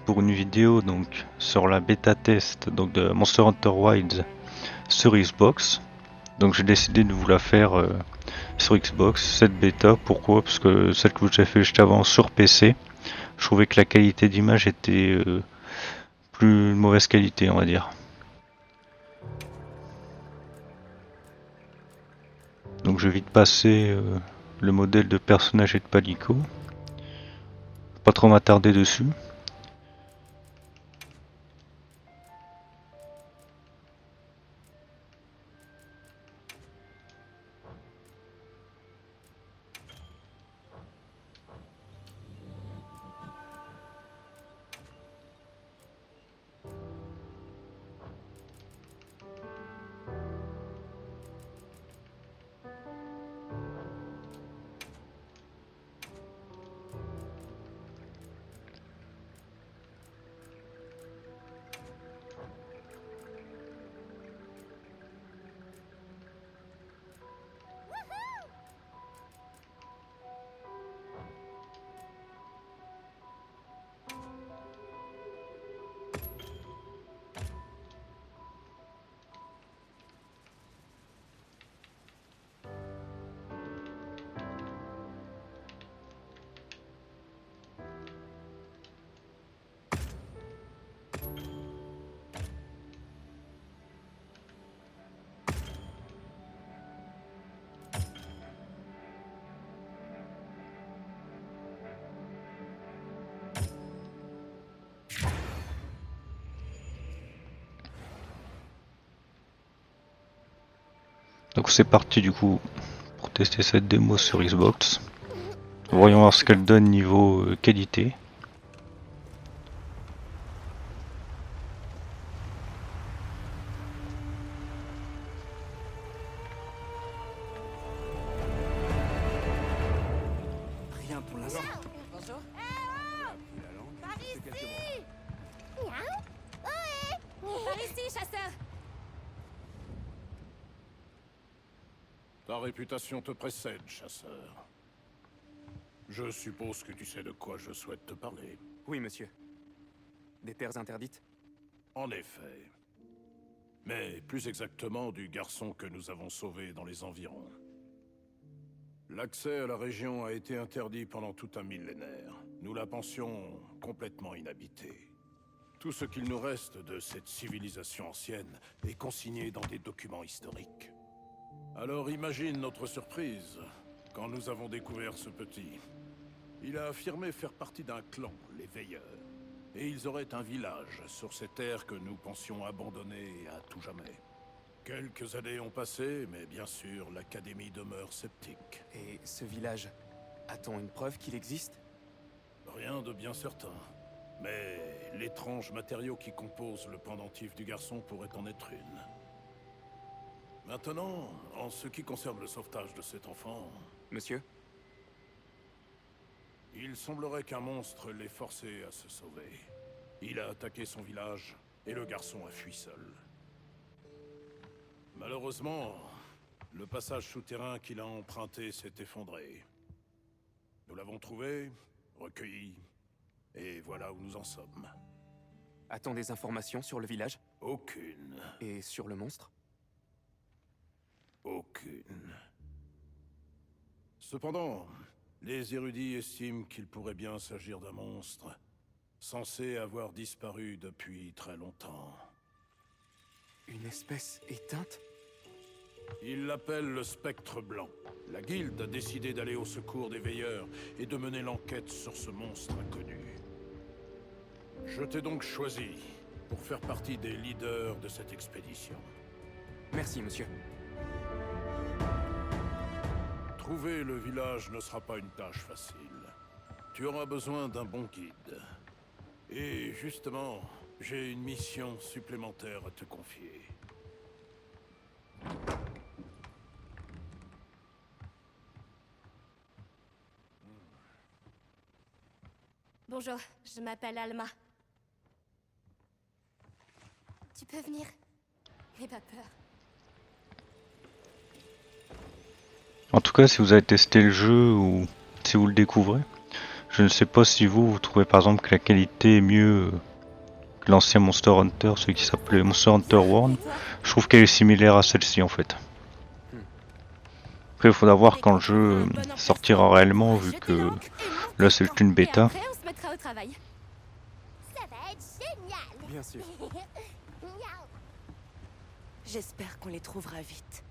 pour une vidéo donc sur la bêta test donc de Monster Hunter Wilds sur Xbox. Donc j'ai décidé de vous la faire sur Xbox, cette bêta. Pourquoi? Parce que celle que j'ai fait juste avant sur PC, je trouvais que la qualité d'image était plus mauvaise qualité, on va dire. Donc je vais vite passer le modèle de personnage et de Palico. Pas trop m'attarder dessus. Donc c'est parti du coup pour tester cette démo sur Xbox. Voyons voir ce qu'elle donne niveau qualité. Rien pour l'instant. Bonjour. Par ici. Par ici, chasseur. Ta réputation te précède, chasseur. Je suppose que tu sais de quoi je souhaite te parler. Oui, monsieur. Des terres interdites? En effet. Mais plus exactement du garçon que nous avons sauvé dans les environs. L'accès à la région a été interdit pendant tout un millénaire. Nous la pensions complètement inhabitée. Tout ce qu'il nous reste de cette civilisation ancienne est consigné dans des documents historiques. Alors imagine notre surprise quand nous avons découvert ce petit. Il a affirmé faire partie d'un clan, les Veilleurs. Et ils auraient un village sur ces terres que nous pensions abandonnées à tout jamais. Quelques années ont passé, mais bien sûr, l'Académie demeure sceptique. Et ce village, a-t-on une preuve qu'il existe? Rien de bien certain. Mais l'étrange matériau qui compose le pendentif du garçon pourrait en être une. Maintenant, en ce qui concerne le sauvetage de cet enfant, Monsieur? il semblerait qu'un monstre l'ait forcé à se sauver. Il a attaqué son village et le garçon a fui seul. Malheureusement, le passage souterrain qu'il a emprunté s'est effondré. Nous l'avons trouvé, recueilli, et voilà où nous en sommes. A-t-on des informations sur le village? Aucune. Et sur le monstre? Aucune. Cependant, les érudits estiment qu'il pourrait bien s'agir d'un monstre, censé avoir disparu depuis très longtemps. Une espèce éteinte? Ils l'appellent le Spectre Blanc. La Guilde a décidé d'aller au secours des Veilleurs et de mener l'enquête sur ce monstre inconnu. Je t'ai donc choisi pour faire partie des leaders de cette expédition. Merci, monsieur. Trouver le village ne sera pas une tâche facile. Tu auras besoin d'un bon guide. Et justement, j'ai une mission supplémentaire à te confier. Bonjour, je m'appelle Alma. Tu peux venir? N'aie pas peur. En tout cas, si vous avez testé le jeu ou si vous le découvrez, Je ne sais pas si vous trouvez par exemple que la qualité est mieux que l'ancien Monster Hunter, celui qui s'appelait Monster Hunter World. Je trouve qu'elle est similaire à celle-ci en fait. Après il faudra voir quand le jeu sortira réellement vu que là c'est une bêta. Et après, on se mettra au travail. Ça va être génial. Bien sûr. J'espère qu'on les trouvera vite.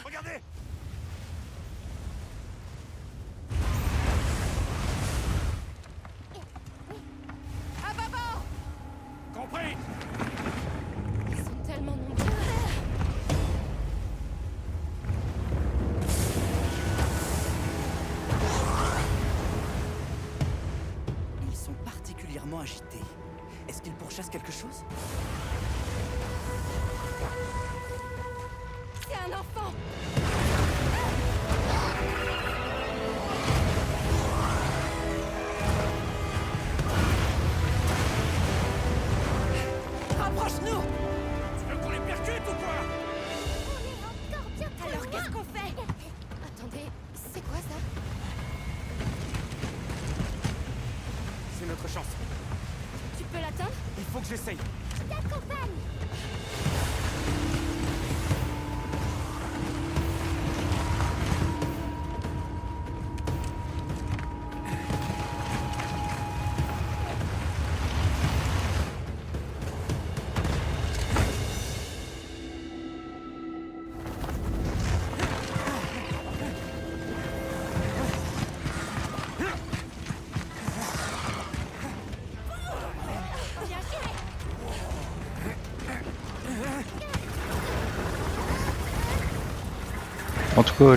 Regardez! Compris! Ils sont tellement nombreux. Ils sont particulièrement agités. Est-ce qu'ils pourchassent quelque chose? C'est un enfant. Rapproche-nous! Tu veux qu'on les percute ou quoi? Alors qu'est-ce qu'on fait? Attendez, c'est quoi ça? C'est notre chance. Tu peux l'atteindre? Il faut que j'essaye. En tout cas,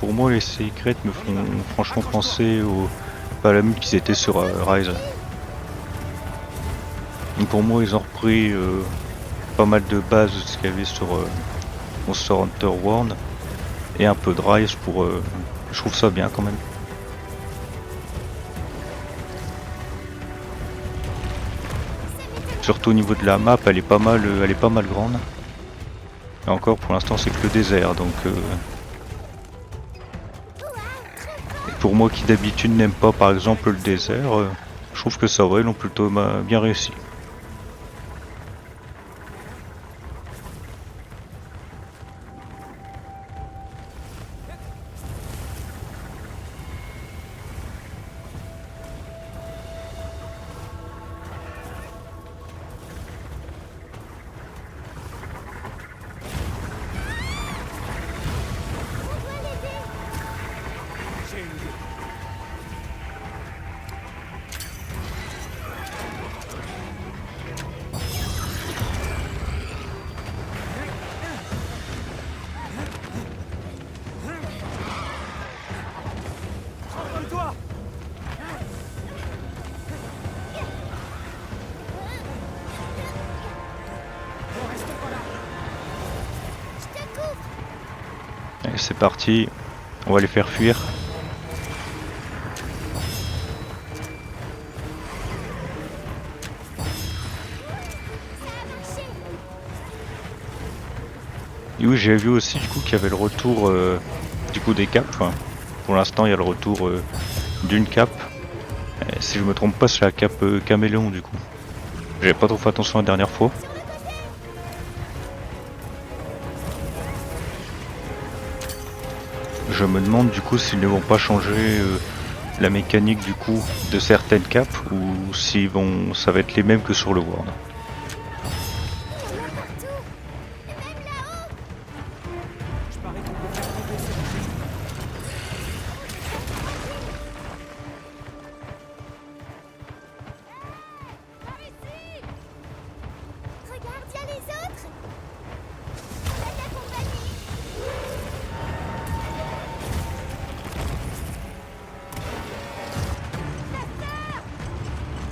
pour moi, les secrets me font franchement penser au Palamute qu'ils étaient sur Rise. Donc pour moi, ils ont repris pas mal de bases de ce qu'il y avait sur Monster Hunter World et un peu de Rise pour. Je trouve ça bien quand même. Surtout au niveau de la map, elle est pas mal grande. Et encore pour l'instant c'est que le désert donc et pour moi qui d'habitude n'aime pas par exemple le désert, je trouve que ça va, ils l'ont plutôt bien réussi. J'ai une idée. Contrôle-toi! Ne reste pas là. Allez, c'est parti, on va les faire fuir. Et oui, j'ai vu aussi du coup qu'il y avait le retour du coup des capes. Enfin, pour l'instant il y a le retour d'une cape. Et si je me trompe pas, c'est la cape caméléon du coup. J'avais pas trop fait attention la dernière fois. Je me demande du coup s'ils ne vont pas changer la mécanique du coup de certaines capes ou s'ils vont, ça va être les mêmes que sur le World. Je parie qu'on peut faire tomber ce bouger. Regarde, il y a les autres. On a de la compagnie.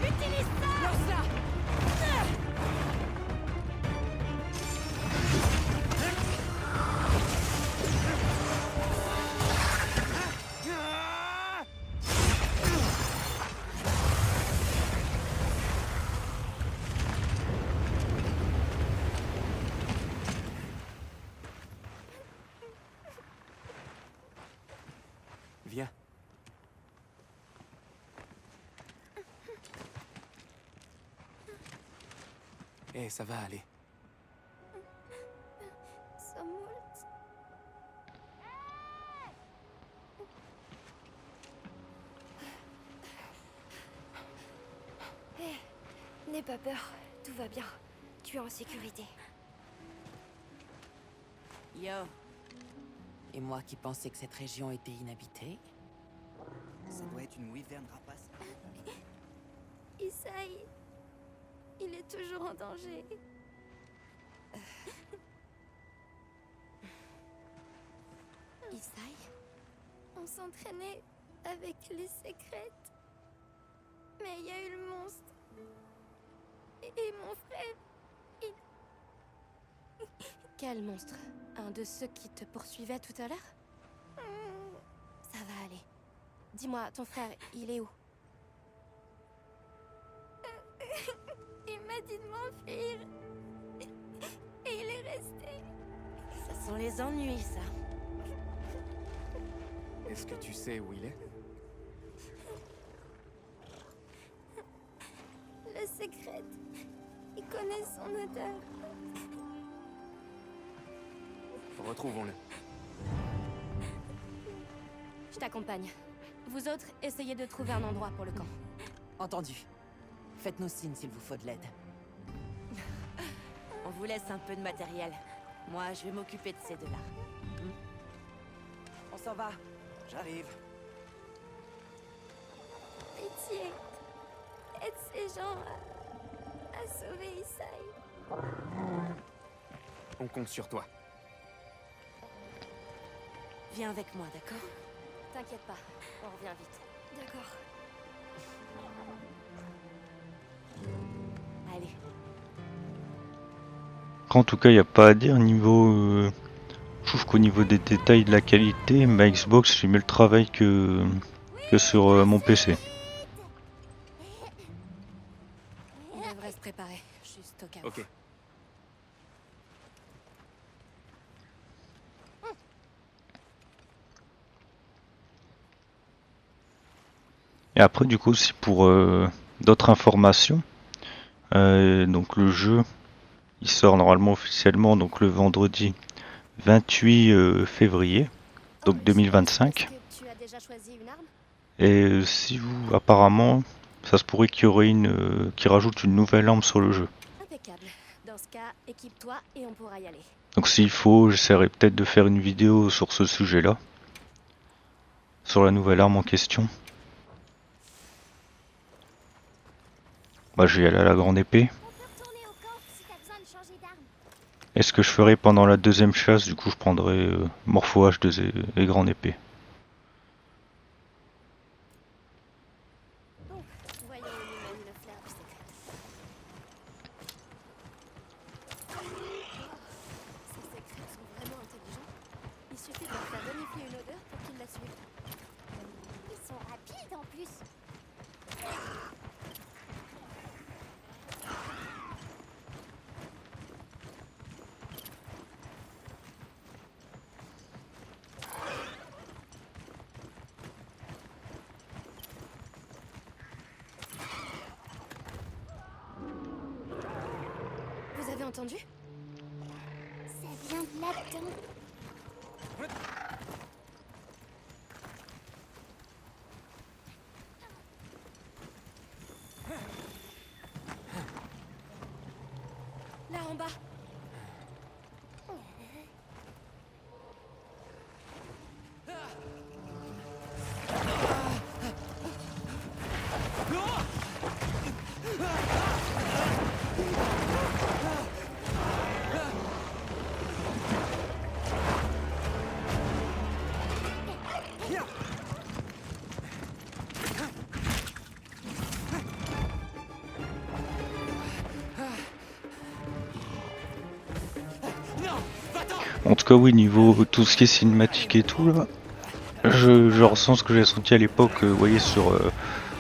Utilise ça! Lance-la! Viens. Eh, ça va aller. Somult. N'aie pas peur, tout va bien. Tu es en sécurité. Yo. Et moi qui pensais que cette région était inhabitée? Ça doit être une wyvern rapace. Isaï, il est toujours en danger. Isaï, on s'entraînait avec les secrètes. Mais il y a eu le monstre. Et mon frère, Quel monstre? Un de ceux qui te poursuivaient tout à l'heure? Ça va aller. Dis-moi, ton frère, il est où? Il m'a dit de m'enfuir. Et il est resté. Ça sont les ennuis, ça. Est-ce que tu sais où il est? Le secret. Il connaît son odeur. Retrouvons-le. Je t'accompagne. Vous autres, essayez de trouver un endroit pour le camp. Entendu. Faites-nous signe s'il vous faut de l'aide. On vous laisse un peu de matériel. Moi, je vais m'occuper de ces deux-là. On s'en va. J'arrive. Pitié. Aide ces gens à sauver Isaï. On compte sur toi. Viens avec moi, d'accord? T'inquiète pas, on revient vite. D'accord. Allez. En tout cas, il n'y a pas à dire niveau. Je trouve qu'au niveau des détails de la qualité, ma Xbox fait mieux le travail que sur mon PC. On devrait se préparer, juste au cas où. Ok. Et après, du coup, aussi pour d'autres informations, donc le jeu, il sort normalement officiellement donc le vendredi 28 février, donc 2025. Est-ce que tu as déjà choisi une arme? Et si vous, apparemment, ça se pourrait qu'il y aurait qui rajoute une nouvelle arme sur le jeu. Impeccable. Dans ce cas, équipe-toi et on pourra y aller. Donc s'il faut, j'essaierai peut-être de faire une vidéo sur ce sujet-là, sur la nouvelle arme en question. Bah, je vais y aller à la grande épée. On peut retourner au camp si t'as besoin de changer d'arme. Et ce que je ferai pendant la deuxième chasse, du coup, je prendrai Morpho H2 et grande épée. Donc, voyons où nous mène le flair du secret. Ces secrets sont vraiment intelligents. Il suffit de leur faire vérifier une odeur pour qu'ils la suivent. Ils sont rapides en plus. Vous avez entendu? Ça vient de là-dedans. Là en bas. En tout cas, oui, niveau tout ce qui est cinématique et tout, là, je ressens ce que j'ai senti à l'époque, vous voyez, sur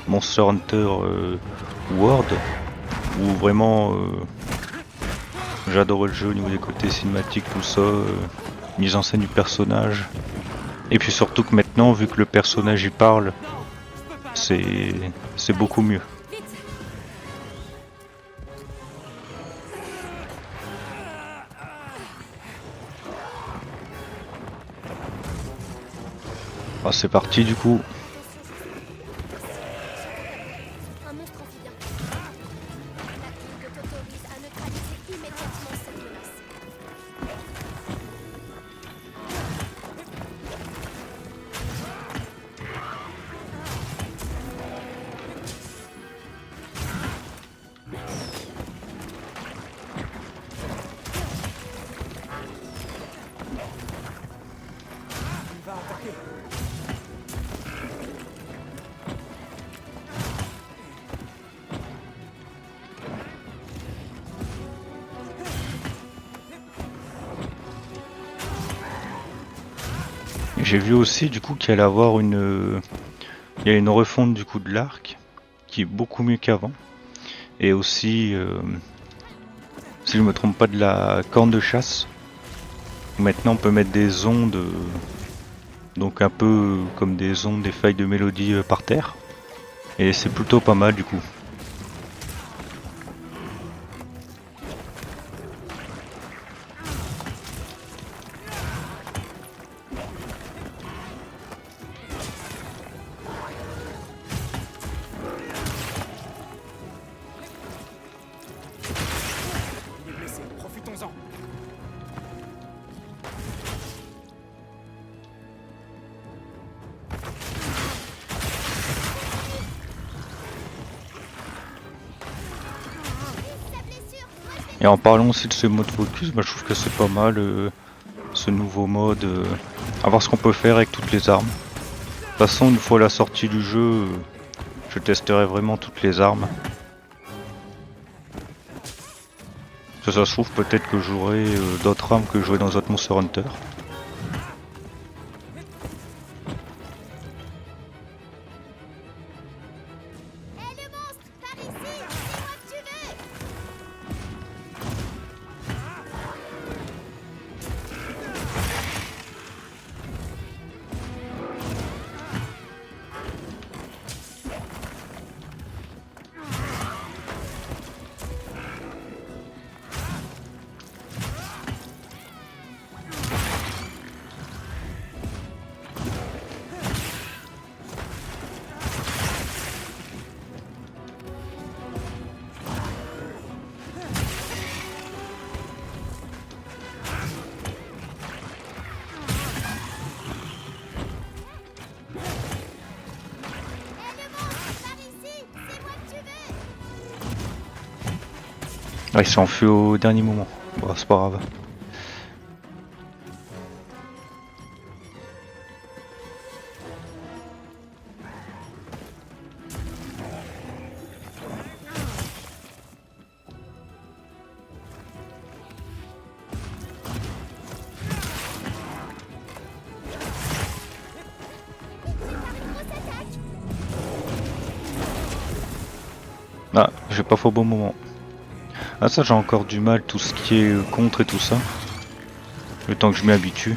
Monster Hunter World, où vraiment j'adorais le jeu au niveau des côtés cinématiques, tout ça, mise en scène du personnage, Et puis surtout que maintenant, vu que le personnage y parle, c'est beaucoup mieux. Ah, c'est parti du coup. Un monstre amphibien. La clique de Toto vise à neutraliser immédiatement cette menace. J'ai vu aussi du coup qu'il allait avoir il y a une refonte du coup de l'arc qui est beaucoup mieux qu'avant. Et aussi, si je me trompe pas, de la corne de chasse. Maintenant on peut mettre des ondes, donc un peu comme des ondes, des failles de mélodie par terre. Et c'est plutôt pas mal du coup. Il est blessé, profitons-en. Et en parlant aussi de ce mode focus, bah, je trouve que c'est pas mal ce nouveau mode, à voir ce qu'on peut faire avec toutes les armes. De toute façon, une fois la sortie du jeu, je testerai vraiment toutes les armes. Ça se trouve, peut-être que j'aurai d'autres armes que j'aurai dans d'autres Monster Hunter. Hé le monstre, par ici, c'est moi que tu veux. Ah, il s'est enfui au dernier moment. Bon, c'est pas grave. Ah, j'ai pas fait au bon moment. Ah ça j'ai encore du mal, tout ce qui est contre et tout ça. Le temps que je m'y habitue.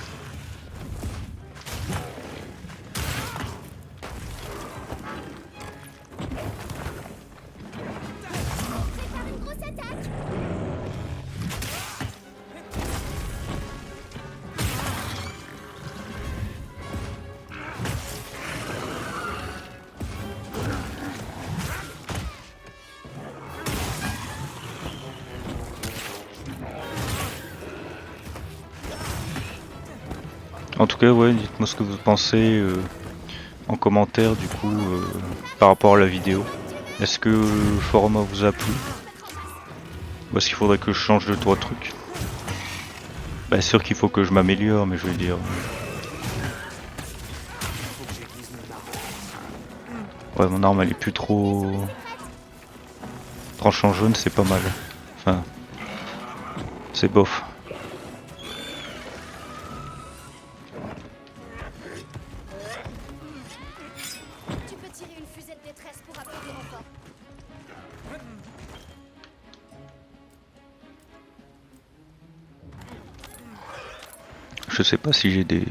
En tout cas, ouais, dites-moi ce que vous pensez en commentaire du coup par rapport à la vidéo. Est-ce que le format vous a plu? Ou est-ce qu'il faudrait que je change 2-3 trucs? Bah sûr qu'il faut que je m'améliore, mais je veux dire... Ouais, mon arme elle est plus trop... Tranchant jaune, c'est pas mal. Enfin... C'est bof. Tu peux tirer une fusée de détresse pour appeler des renforts. Je sais pas si j'ai des...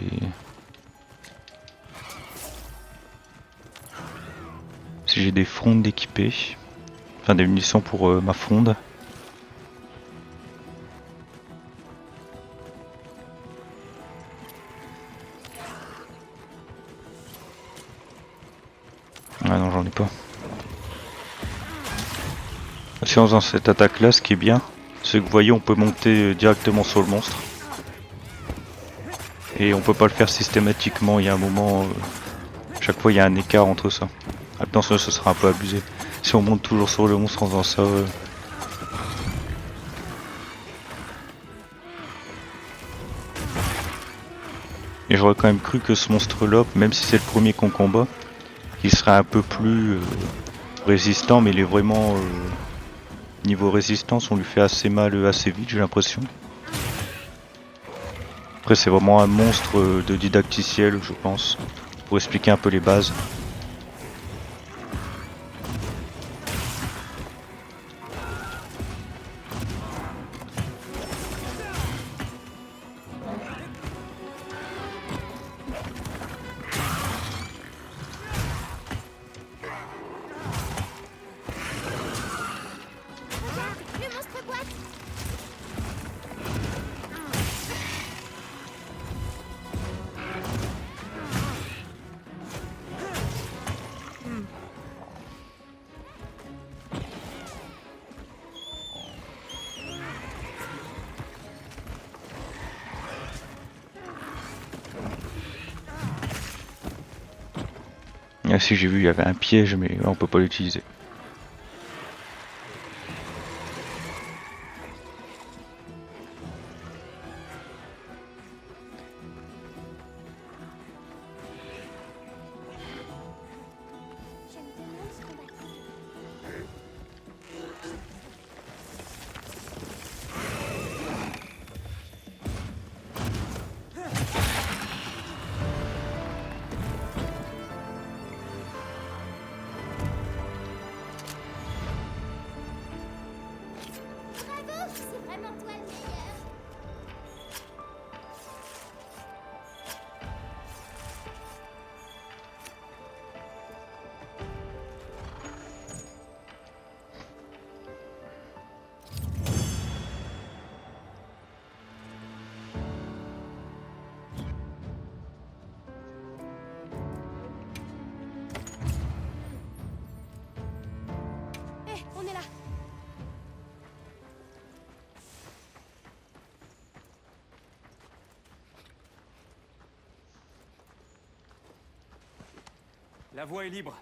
Si j'ai des frondes équipées. Enfin des munitions pour ma fronde. Ah non, j'en ai pas. Si en faisant cette attaque là, ce qui est bien, c'est que vous voyez, on peut monter directement sur le monstre. Et on peut pas le faire systématiquement, il y a un moment, chaque fois il y a un écart entre ça. Attention, ce sera un peu abusé. Si on monte toujours sur le monstre en faisant ça... Et j'aurais quand même cru que ce monstre là, même si c'est le premier qu'on combat, il serait un peu plus résistant, mais il est vraiment... niveau résistance, on lui fait assez mal assez vite, j'ai l'impression. Après c'est vraiment un monstre de didacticiel, je pense, pour expliquer un peu les bases. Le monstre boite. Ah si, j'ai vu, il y avait un piège, mais on peut pas l'utiliser. J'aime des monstres combattants. Bravo, c'est vraiment toi le meilleur. Hé, on est là. La voie est libre.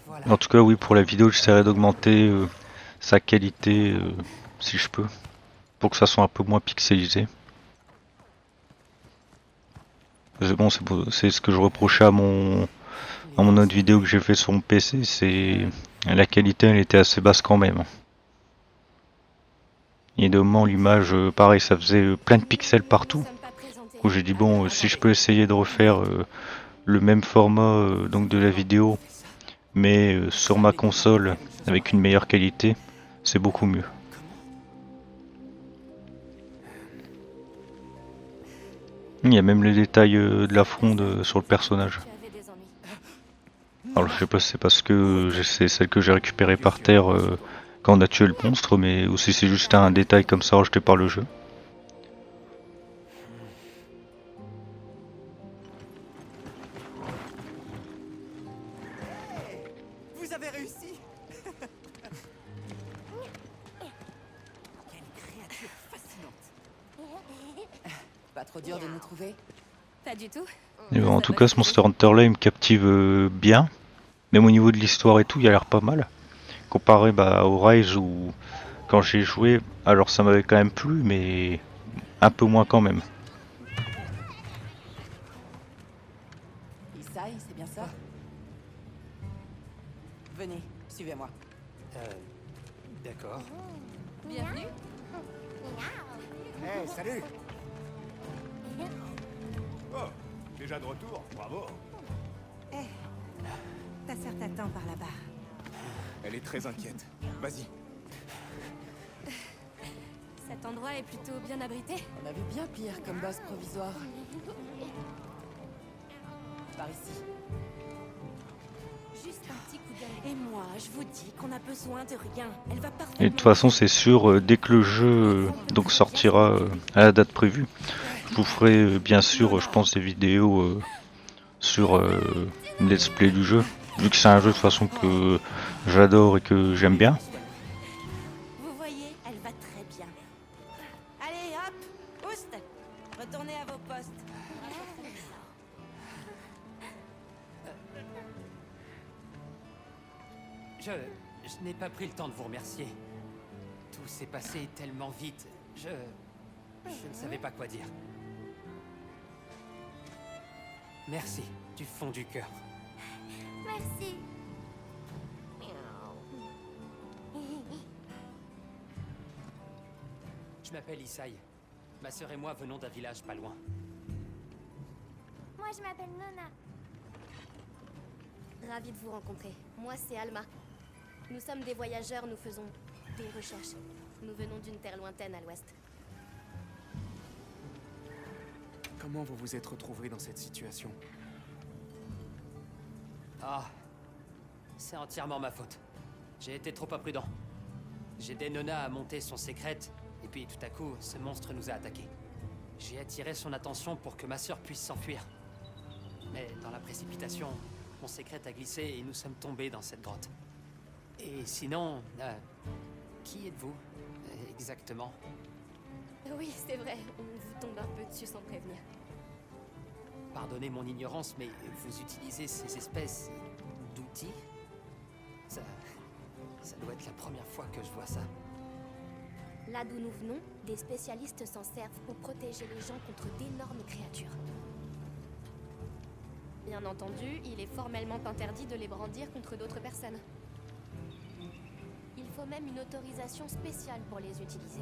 Voilà. En tout cas, oui, pour la vidéo, j'essaierai d'augmenter sa qualité, si je peux, pour que ça soit un peu moins pixelisé. C'est bon, c'est ce que je reprochais à mon autre vidéo que j'ai fait sur mon PC, c'est la qualité, elle était assez basse quand même. Et de moment, l'image, pareil, ça faisait plein de pixels partout. Où j'ai dit bon, si je peux essayer de refaire le même format donc de la vidéo, mais sur ma console avec une meilleure qualité, c'est beaucoup mieux. Il y a même les détails de la fronde sur le personnage. Tu avais des ennuis. Alors je sais pas si c'est parce que c'est celle que j'ai récupérée par terre quand on a tué le monstre, mais aussi c'est juste un détail comme ça rajouté par le jeu. Vous avez réussi. Quelle créature fascinante. Pas trop dur de nous trouver? Pas du tout. Et en tout cas, ce Monster Hunter là, il me captive bien. Même au niveau de l'histoire et tout, il a l'air pas mal. Comparé au Rise où quand j'ai joué, alors ça m'avait quand même plu, mais un peu moins quand même. Isai, c'est bien ça? Venez, suivez-moi. D'accord. Bienvenue. Hey, salut. Oh, déjà de retour, bravo. Ta sœur t'attend par là-bas. Elle est très inquiète. Vas-y. Cet endroit est plutôt bien abrité. On a vu bien pire comme base provisoire. par ici. Juste un petit coup d'œil. Et moi, je vous dis qu'on a besoin de rien. Elle va parfaitement. Et de toute façon, c'est sûr, dès que le jeu donc sortira à la date prévue, je vous ferai bien sûr, je pense, des vidéos sur let's play du jeu, vu que c'est un jeu de toute façon que j'adore et que j'aime bien. Vous voyez, elle va très bien. Allez, hop, oust, retournez à vos postes. Je n'ai pas pris le temps de vous remercier. Tout s'est passé tellement vite. Je ne savais pas quoi dire. Merci, du fond du cœur. Merci. Je m'appelle Isaï. Ma sœur et moi venons d'un village pas loin. Moi, je m'appelle Nona. Ravie de vous rencontrer. Moi, c'est Alma. Nous sommes des voyageurs, nous faisons des recherches. Nous venons d'une terre lointaine à l'ouest. Comment vous vous êtes retrouvés dans cette situation? Ah, c'est entièrement ma faute. J'ai été trop imprudent. J'ai aidé Nona à monter son secret, et puis tout à coup, ce monstre nous a attaqués. J'ai attiré son attention pour que ma sœur puisse s'enfuir. Mais dans la précipitation, mon secret a glissé et nous sommes tombés dans cette grotte. Et sinon, qui êtes-vous exactement? Oui, c'est vrai, on vous tombe un peu dessus sans prévenir. Pardonnez mon ignorance, mais vous utilisez ces espèces d'outils? Ça doit être la première fois que je vois ça. Là d'où nous venons, des spécialistes s'en servent pour protéger les gens contre d'énormes créatures. Bien entendu, il est formellement interdit de les brandir contre d'autres personnes. Il faut même une autorisation spéciale pour les utiliser.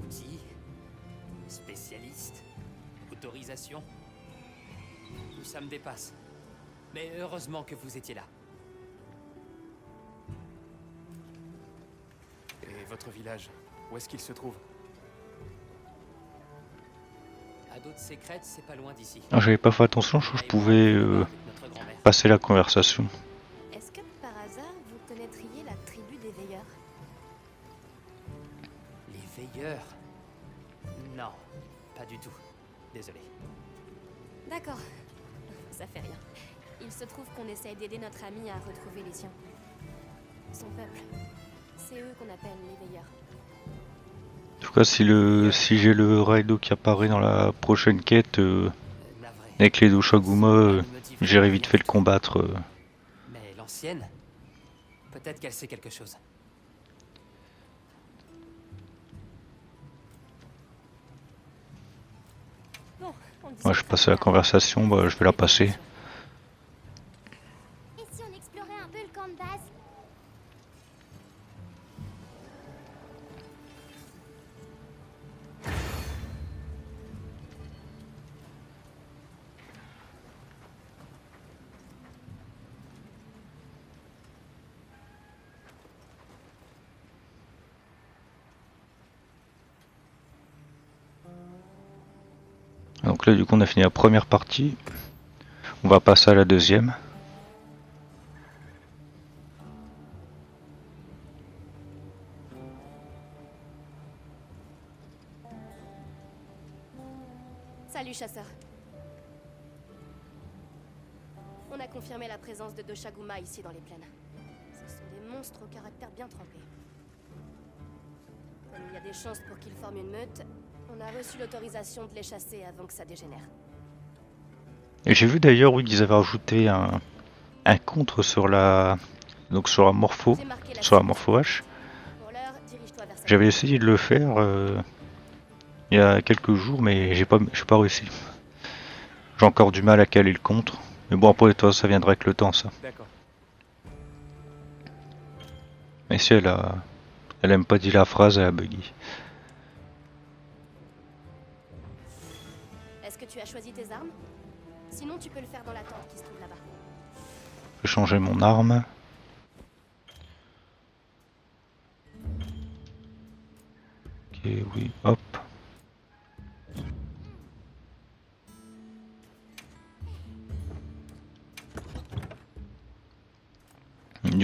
Outils, spécialiste, autorisation. Tout ça me dépasse. Mais heureusement que vous étiez là. Et votre village, où est-ce qu'il se trouve? À d'autres secrètes, c'est pas loin d'ici. Ah, j'avais pas fait attention, je pouvais Notre grand-mère. passer la conversation. Est-ce que par hasard vous connaîtriez la tribu des veilleurs? Les veilleurs? Non, pas du tout. Désolé. D'accord, ça fait rien. Il se trouve qu'on essaye d'aider notre ami à retrouver les siens. Son peuple. C'est eux qu'on appelle les veilleurs. En tout cas, si j'ai le Raido qui apparaît dans la prochaine quête Navré. avec les Doshaguma, j'irai vite fait le combattre. Mais l'ancienne? Peut-être qu'elle sait quelque chose. Bon, on Moi, je passais la conversation, bah, je vais la passer. Et si on explorait un peu le camp de base? Donc là, du coup, on a fini la première partie. On va passer à la deuxième. Salut, chasseur. On a confirmé la présence de Doshaguma ici dans les plaines. Ce sont des monstres au caractère bien trempé. Comme il y a des chances pour qu'ils forment une meute, on a reçu l'autorisation de les chasser avant que ça dégénère. Et j'ai vu d'ailleurs, oui, qu'ils avaient ajouté un contre sur la morpho, J'ai marqué la sur la cible. morpho H. Pour l'heure, dirige-toi vers cette J'avais essayé de le faire il y a quelques jours, mais j'ai pas réussi. J'ai encore du mal à caler le contre. Mais bon, après, toi, ça viendra avec le temps, ça. D'accord. Mais si elle aime pas dit la phrase, elle a buggy. Est-ce que tu as choisi tes armes? Sinon, tu peux le faire dans la tente qui se trouve là-bas. Je vais changer mon arme. Ok, oui, hop.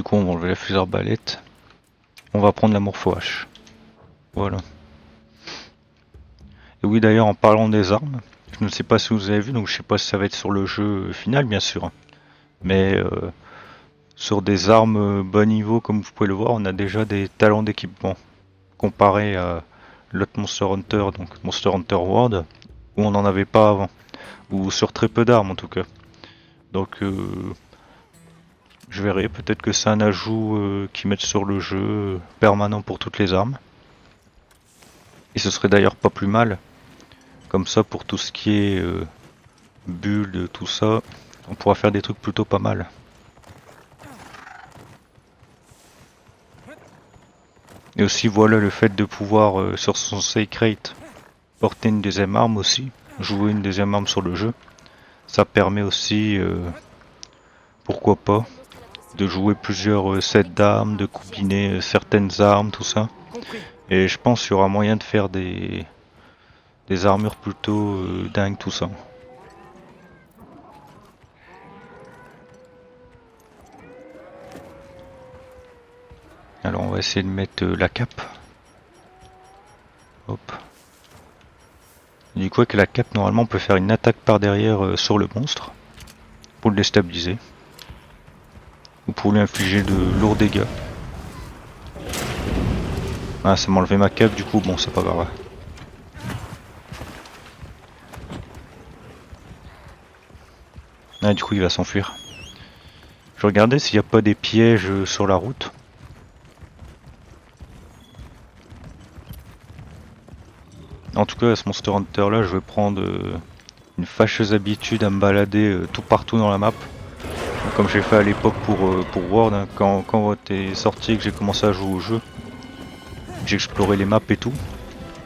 coup on va enlever la fusée arbalète. On va prendre la morpho-hache. Voilà. Et oui d'ailleurs en parlant des armes, je ne sais pas si vous avez vu, donc je sais pas si ça va être sur le jeu final bien sûr. Mais sur des armes bas niveau comme vous pouvez le voir, on a déjà des talents d'équipement. Comparé à l'autre Monster Hunter, donc Monster Hunter World, où on n'en avait pas avant. Ou sur très peu d'armes en tout cas. Donc je verrai, peut-être que c'est un ajout qu'ils mettent sur le jeu permanent pour toutes les armes. Et ce serait d'ailleurs pas plus mal. Comme ça pour tout ce qui est build, tout ça, on pourra faire des trucs plutôt pas mal. Et aussi voilà le fait de pouvoir sur son save crate porter une deuxième arme aussi, jouer une deuxième arme sur le jeu. Ça permet aussi, pourquoi pas, de jouer plusieurs sets d'armes, de combiner certaines armes, tout ça. Et je pense qu'il y aura moyen de faire des armures plutôt dingues, tout ça. Alors on va essayer de mettre la cape. Hop. Du coup avec la cape normalement on peut faire une attaque par derrière sur le monstre pour le déstabiliser. Ou pour lui infliger de lourds dégâts. Ah ça m'a enlevé ma cape du coup, bon c'est pas grave. Ah du coup il va s'enfuir. Je regardais s'il n'y a pas des pièges sur la route. En tout cas, à ce Monster Hunter là, je vais prendre une fâcheuse habitude à me balader tout partout dans la map. Donc, comme j'ai fait à l'époque pour World, hein, quand t'es sorti et que j'ai commencé à jouer au jeu, j'ai exploré les maps et tout.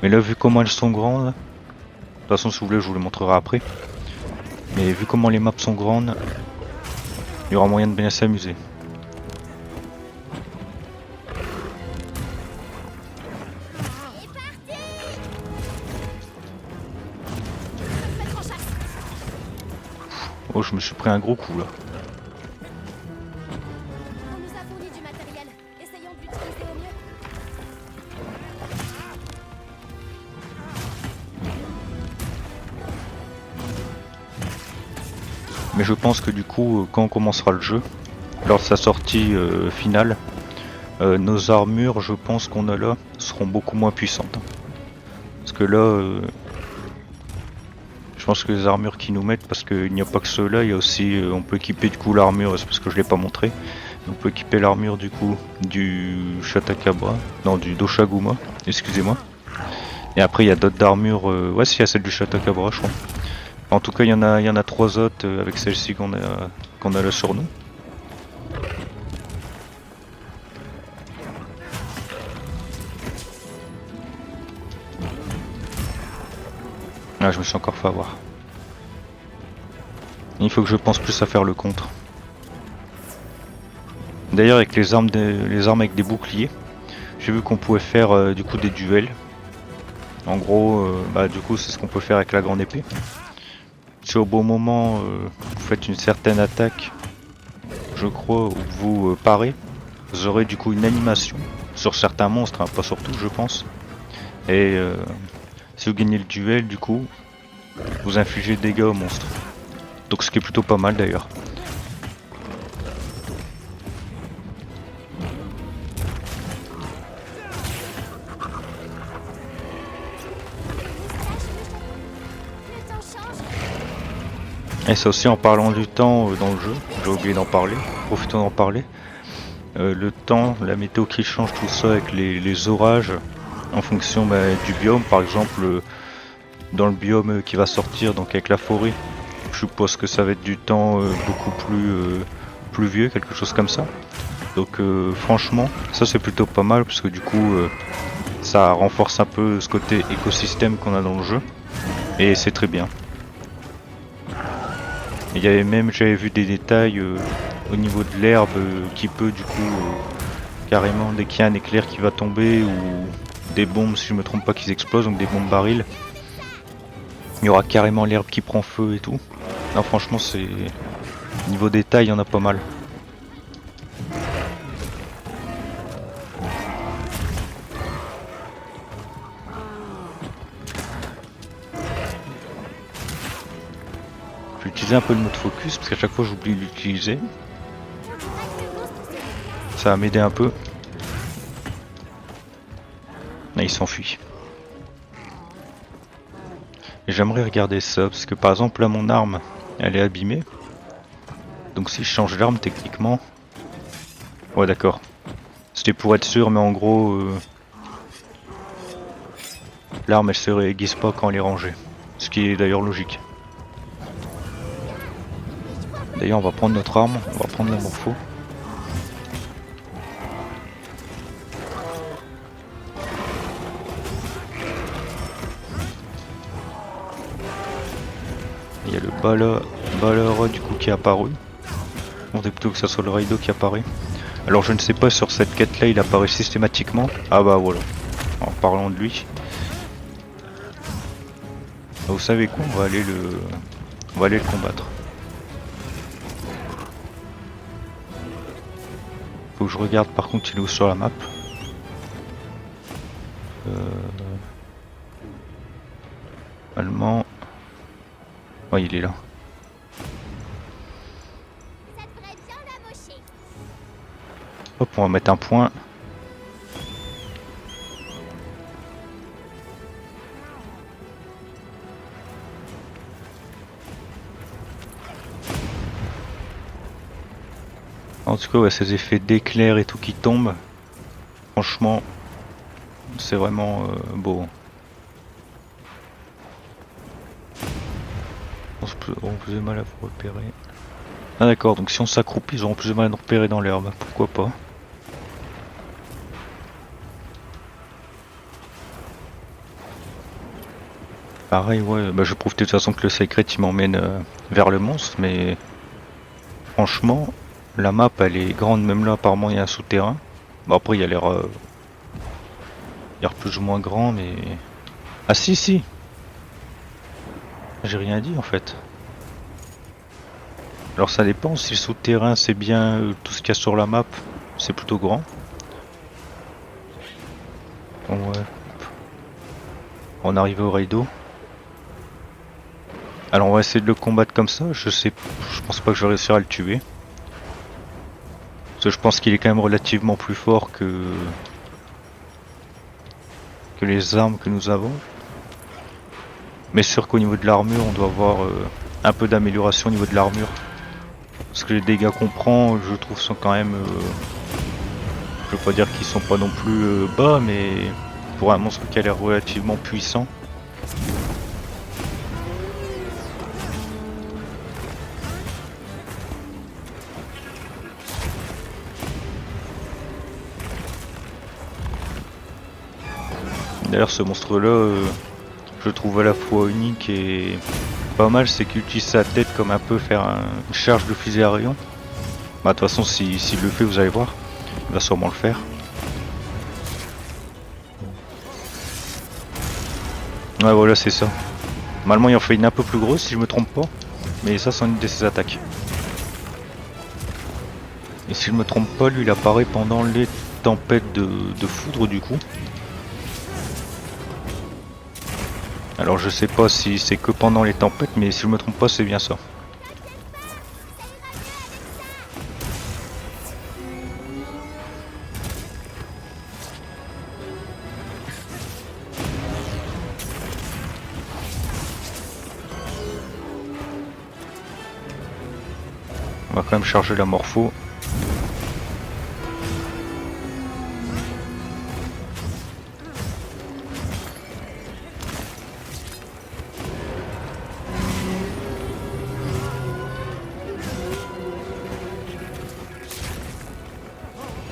Mais là, vu comment elles sont grandes, de toute façon, si vous voulez, je vous les montrerai après. Mais vu comment les maps sont grandes, il y aura moyen de bien s'amuser. Oh, je me suis pris un gros coup là. On nous a fourni du matériel. Essayons de l'utiliser au mieux. Mais je pense que du coup, quand on commencera le jeu, lors de sa sortie finale, nos armures, je pense qu'on a là, seront beaucoup moins puissantes. Parce que là, je pense que les armures qu'ils nous mettent, parce qu'il n'y a pas que ceux-là, il y a aussi, on peut équiper du coup l'armure, c'est parce que je l'ai pas montré. On peut équiper l'armure du coup du Shatakabra, non du Doshaguma, excusez-moi. Et après il y a d'autres armures, ouais si il y a celle du Shatakabra je crois. En tout cas il y en a 3 autres avec celle-ci qu'on a là sur nous. Ah je me suis encore fait avoir. Il faut que je pense plus à faire le contre. D'ailleurs avec les armes avec des boucliers, j'ai vu qu'on pouvait faire du coup des duels. En gros, du coup c'est ce qu'on peut faire avec la grande épée. Si au bon moment vous faites une certaine attaque, je crois, ou vous parez, vous aurez du coup une animation sur certains monstres, hein, pas sur tous je pense. Et si vous gagnez le duel du coup, vous infligez des dégâts aux monstres. Donc ce qui est plutôt pas mal d'ailleurs. Et ça aussi en parlant du temps dans le jeu, j'ai oublié d'en parler, profitons d'en parler. Le temps, la météo qui change, tout ça avec les orages en fonction du biome, par exemple dans le biome qui va sortir, donc avec la forêt, je suppose que ça va être du temps beaucoup plus pluvieux, quelque chose comme ça. Donc franchement, ça c'est plutôt pas mal parce que du coup ça renforce un peu ce côté écosystème qu'on a dans le jeu et c'est très bien. Il y avait même, j'avais vu des détails au niveau de l'herbe qui peut du coup carrément dès qu'il y a un éclair qui va tomber ou des bombes si je me trompe pas qui explosent, donc des bombes barils, il y aura carrément l'herbe qui prend feu et tout. Non franchement c'est niveau détail il y en a pas mal. utiliser un peu le mode focus parce qu'à chaque fois j'oublie de l'utiliser. Ça va m'aider un peu. Là, il s'enfuit. Et j'aimerais regarder ça parce que par exemple là mon arme elle est abîmée. Donc si je change d'arme techniquement... Ouais d'accord. C'était pour être sûr mais en gros... l'arme elle se réaiguise pas quand elle est rangée. Ce qui est d'ailleurs logique. D'ailleurs on va prendre notre arme, on va prendre la morpho. Il y a le Balora du coup qui est apparu. On dit plutôt que ça soit le Raido qui apparaît. Alors je ne sais pas sur cette quête là il apparaît systématiquement. Ah bah voilà. En parlant de lui. Vous savez quoi, on va aller le combattre. Faut que je regarde par contre il est où sur la map. Allemand. Ouais il est là. Ça devrait bien l'amocher. Hop on va mettre un point. En tout cas, ouais, ces effets d'éclair et tout qui tombent, franchement, c'est vraiment beau. On plus de mal à vous repérer. Ah d'accord, donc si on s'accroupit, ils auront plus de mal à nous repérer dans l'herbe, pourquoi pas. Pareil, ouais, bah je prouve de toute façon que le secret il m'emmène vers le monstre, mais franchement... La map elle est grande, même là apparemment il y a un souterrain. Bon après il a l'air plus ou moins grand mais... Ah si. J'ai rien dit en fait. Alors ça dépend, si le souterrain c'est bien tout ce qu'il y a sur la map, c'est plutôt grand. Bon ouais. On arrive au Raido. Alors on va essayer de le combattre comme ça, je pense pas que je vais réussir à le tuer. Parce que je pense qu'il est quand même relativement plus fort que les armes que nous avons. Mais sûr qu'au niveau de l'armure, on doit avoir un peu d'amélioration au niveau de l'armure. Parce que les dégâts qu'on prend, je trouve, sont quand même... je veux pas dire qu'ils sont pas non plus bas, mais pour un monstre qui a l'air relativement puissant. D'ailleurs ce monstre là je trouve à la fois unique et pas mal, c'est qu'il utilise sa tête comme un peu faire une charge de fusil à rayon. Bah de toute façon s'il le fait vous allez voir, il va sûrement le faire. Ouais voilà c'est ça. Normalement il en fait une un peu plus grosse si je me trompe pas, mais ça c'est une de ses attaques. Et si je me trompe pas lui il apparaît pendant les tempêtes de foudre du coup. Alors je sais pas si c'est que pendant les tempêtes, mais si je me trompe pas c'est bien ça. On va quand même charger la morpho.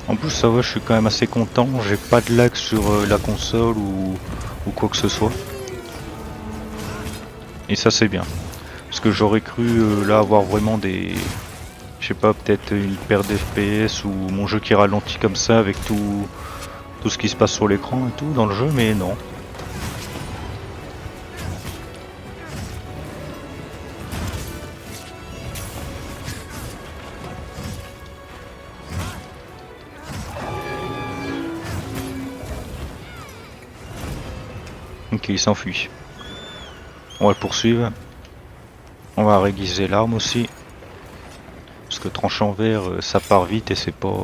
En plus ça va, je suis quand même assez content, j'ai pas de lag sur la console ou quoi que ce soit. Et ça c'est bien. Parce que j'aurais cru là avoir vraiment des... Je sais pas, peut-être une perte d'FPS ou mon jeu qui ralentit comme ça avec tout ce qui se passe sur l'écran et tout dans le jeu, mais non. Ok, il s'enfuit. On va le poursuivre. On va réguiser l'arme aussi. Parce que tranchant vert, ça part vite et c'est pas...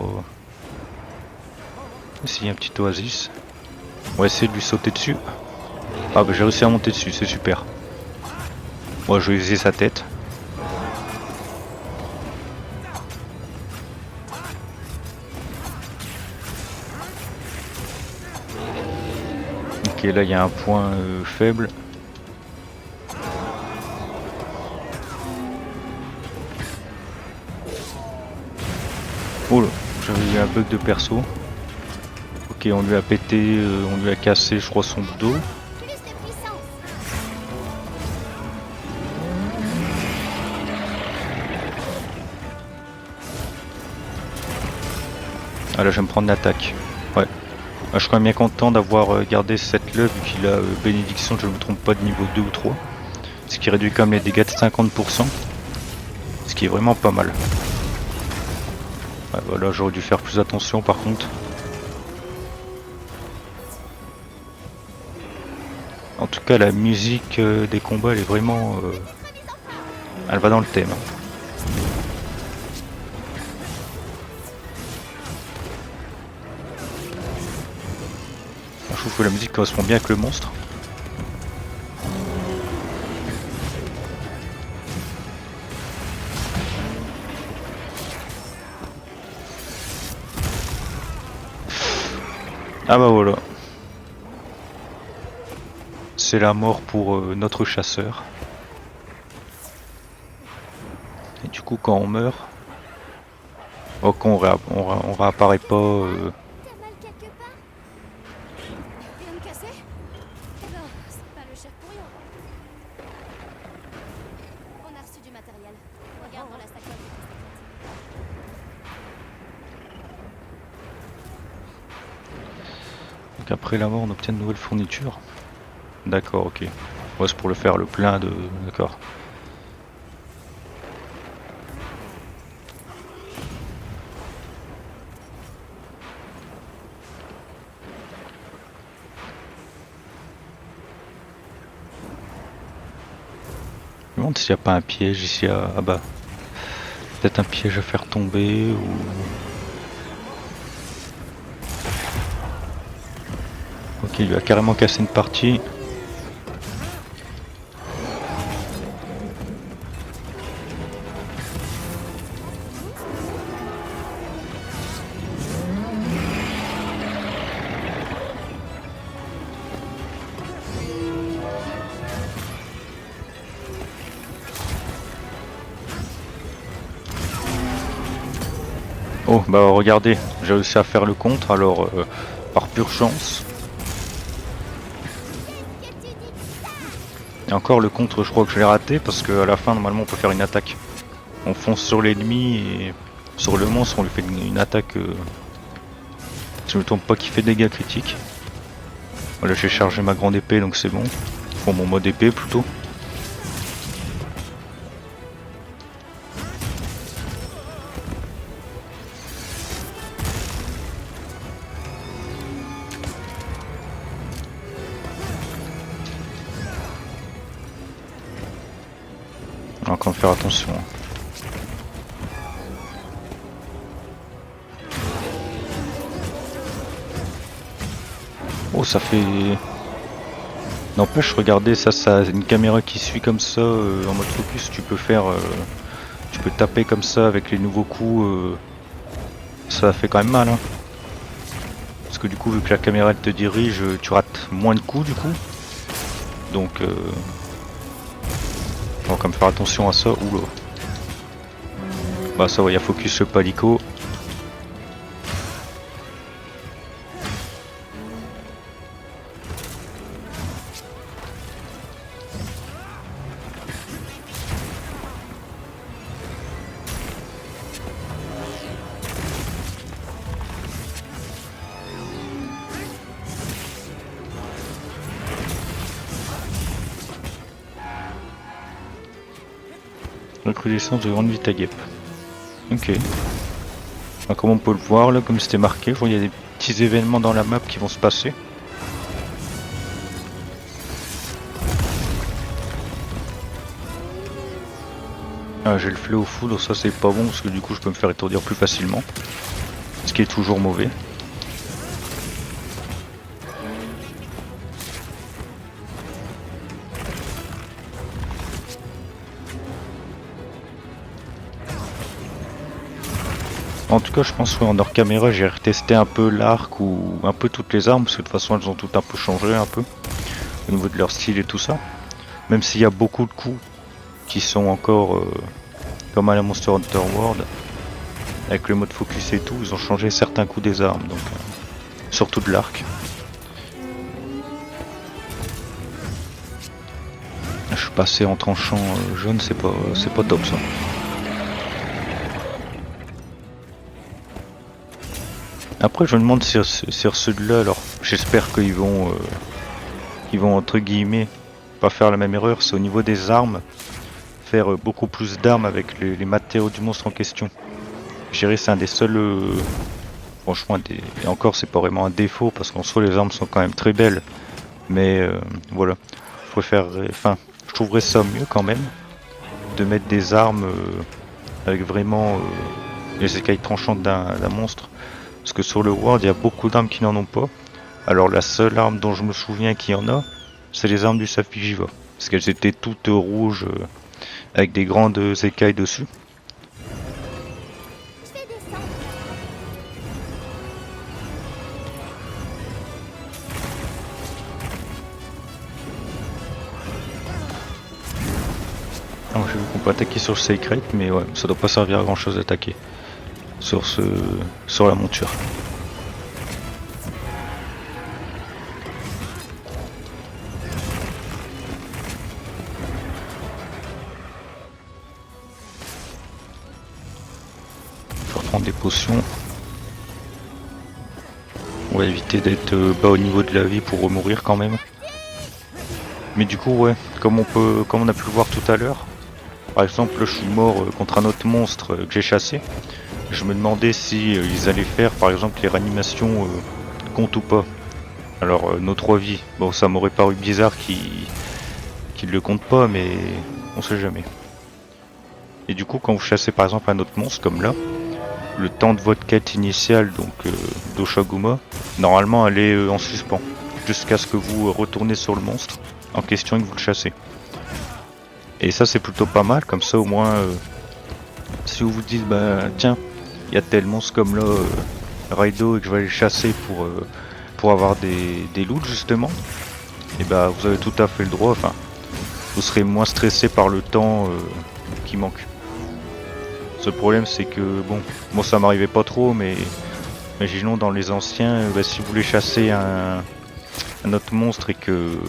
Ici, y a un petit oasis. On va essayer de lui sauter dessus. Ah bah j'ai réussi à monter dessus, c'est super. Moi je vais viser sa tête. Ok, là il y a un point faible. Oh là, j'avais eu un bug de perso. Ok, on lui a pété, on lui a cassé je crois son dos. Plus de puissance. Ah là je vais me prendre l'attaque. Ouais. Ah, je suis quand même bien content d'avoir gardé cette love vu qu'il a bénédiction, je ne me trompe pas, de niveau 2 ou 3. Ce qui réduit quand même les dégâts de 50%. Ce qui est vraiment pas mal. Ouais, voilà, j'aurais dû faire plus attention par contre. En tout cas la musique des combats elle est vraiment... elle va dans le thème. Je trouve que la musique correspond bien avec le monstre. Ah bah voilà. C'est la mort pour notre chasseur. Et du coup quand on meurt... Oh, qu'on on réapparaît pas... T'as mal quelque part? Rien de cassé? Eh ben, c'est pas le chef pour rien. On a reçu du matériel. Regarde dans la sacoche. Donc après la mort on obtient de nouvelles fournitures. D'accord, ok. Ouais, c'est pour le faire le plein de... D'accord. Je me demande s'il n'y a pas un piège ici à... Ah bah... Peut-être un piège à faire tomber ou... Ok, il lui a carrément cassé une partie. Oh bah regardez, j'ai réussi à faire le contre, alors par pure chance. Et encore le contre je crois que je l'ai raté parce qu'à la fin normalement on peut faire une attaque. On fonce sur l'ennemi et sur le monstre on lui fait une attaque, si je me trompe pas, qui fait des dégâts critiques. Voilà, j'ai chargé ma grande épée donc c'est bon. Enfin mon mode épée plutôt. On va encore faire attention. Oh ça fait... N'empêche, regardez, ça une caméra qui suit comme ça en mode focus, tu peux faire... tu peux taper comme ça avec les nouveaux coups, ça fait quand même mal hein. Parce que du coup vu que la caméra elle te dirige, tu rates moins de coups du coup. Donc on va quand même faire attention à ça. Oula. Bah ça va, il y a focus le palico. Recrudescence de grande vite à guêpe. Ok. Alors, comme on peut le voir là, comme c'était marqué, il y a des petits événements dans la map qui vont se passer. Ah, j'ai le fléau foudre, ça c'est pas bon parce que du coup je peux me faire étourdir plus facilement. Ce qui est toujours mauvais. En tout cas, je pense qu'en hors caméra, j'ai retesté un peu l'arc ou un peu toutes les armes, parce que de toute façon, elles ont toutes un peu changé, un peu, au niveau de leur style et tout ça. Même s'il y a beaucoup de coups qui sont encore comme à la Monster Hunter World, avec le mode focus et tout, ils ont changé certains coups des armes, donc surtout de l'arc. Je suis passé en tranchant jaune, c'est pas top ça. Après je me demande si ceux-là, alors j'espère qu'ils vont entre guillemets pas faire la même erreur, c'est au niveau des armes, faire beaucoup plus d'armes avec les matériaux du monstre en question. Je dirais c'est un des seuls, franchement, et encore c'est pas vraiment un défaut parce qu'en soi les armes sont quand même très belles, mais voilà, je trouverais ça mieux quand même de mettre des armes avec vraiment les écailles tranchantes d'un monstre. Parce que sur le World, il y a beaucoup d'armes qui n'en ont pas. Alors la seule arme dont je me souviens qu'il y en a, c'est les armes du Safi'jiiva. Parce qu'elles étaient toutes rouges avec des grandes écailles dessus. Je vais descendre. Alors j'ai vu qu'on peut attaquer sur le Sacred, mais ouais, ça doit pas servir à grand chose d'attaquer sur la monture. Faut reprendre des potions. On va éviter d'être bas au niveau de la vie pour remourir quand même. Mais du coup ouais, comme on a pu le voir tout à l'heure, par exemple je suis mort contre un autre monstre que j'ai chassé. Je me demandais si ils allaient faire par exemple les réanimations comptent ou pas. Alors nos 3 vies, bon ça m'aurait paru bizarre qu'ils le comptent pas, mais on sait jamais. Et du coup quand vous chassez par exemple un autre monstre comme là, le temps de votre quête initiale, donc d'Oshaguma, normalement elle est en suspens, jusqu'à ce que vous retournez sur le monstre en question et que vous le chassez. Et ça c'est plutôt pas mal, comme ça au moins si vous vous dites bah tiens, il y a tel monstre comme là, Raido, et que je vais aller chasser pour avoir des loots justement, et bah vous avez tout à fait le droit, enfin vous serez moins stressé par le temps qui manque. Ce problème c'est que bon, moi ça m'arrivait pas trop, mais imaginons dans les anciens, bah, si vous voulez chasser un autre monstre et que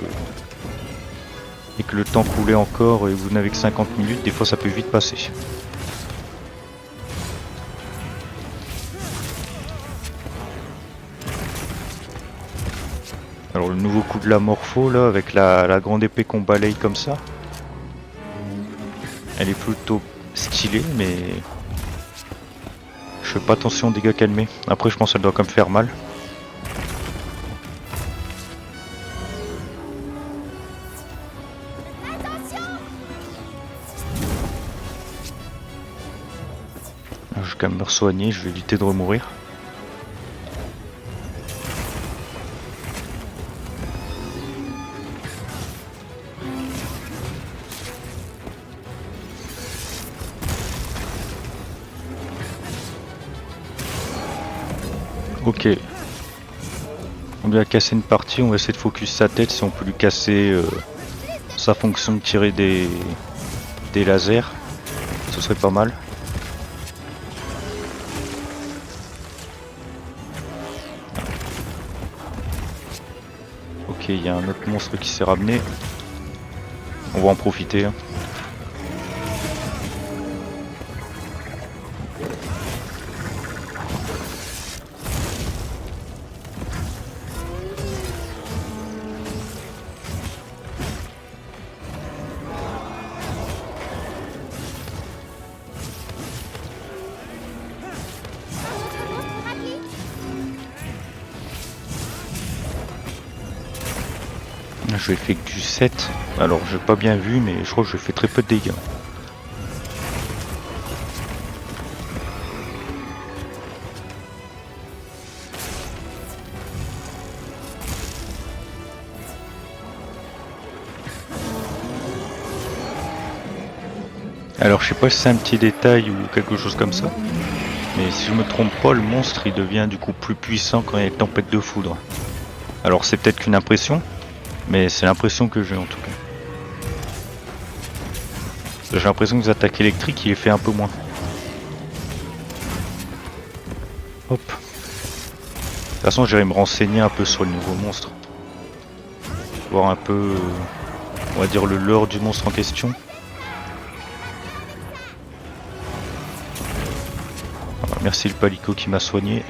le temps coulait encore et vous n'avez que 50 minutes, des fois ça peut vite passer. Alors le nouveau coup de la morpho là, avec la grande épée qu'on balaye comme ça, elle est plutôt stylée, mais je fais pas attention aux dégâts qu'elle met. Après je pense qu'elle doit quand même faire mal. Je vais quand même me soigner, je vais éviter de remourir. Ok. On lui a cassé une partie, on va essayer de focus sa tête si on peut lui casser sa fonction de tirer des lasers. Ce serait pas mal. Ok, il y a un autre monstre qui s'est ramené. On va en profiter. Hein. Je vais faire que du 7. Alors j'ai pas bien vu, mais je crois que je fais très peu de dégâts. Alors je sais pas si c'est un petit détail ou quelque chose comme ça, mais si je me trompe pas, le monstre il devient du coup plus puissant quand il y a une tempête de foudre. Alors c'est peut-être qu'une impression, mais c'est l'impression que j'ai en tout cas. J'ai l'impression que les attaques électriques il les fait un peu moins. Hop. De toute façon j'irai me renseigner un peu sur le nouveau monstre. Voir un peu, on va dire le lore du monstre en question. Voilà, merci le palico qui m'a soigné.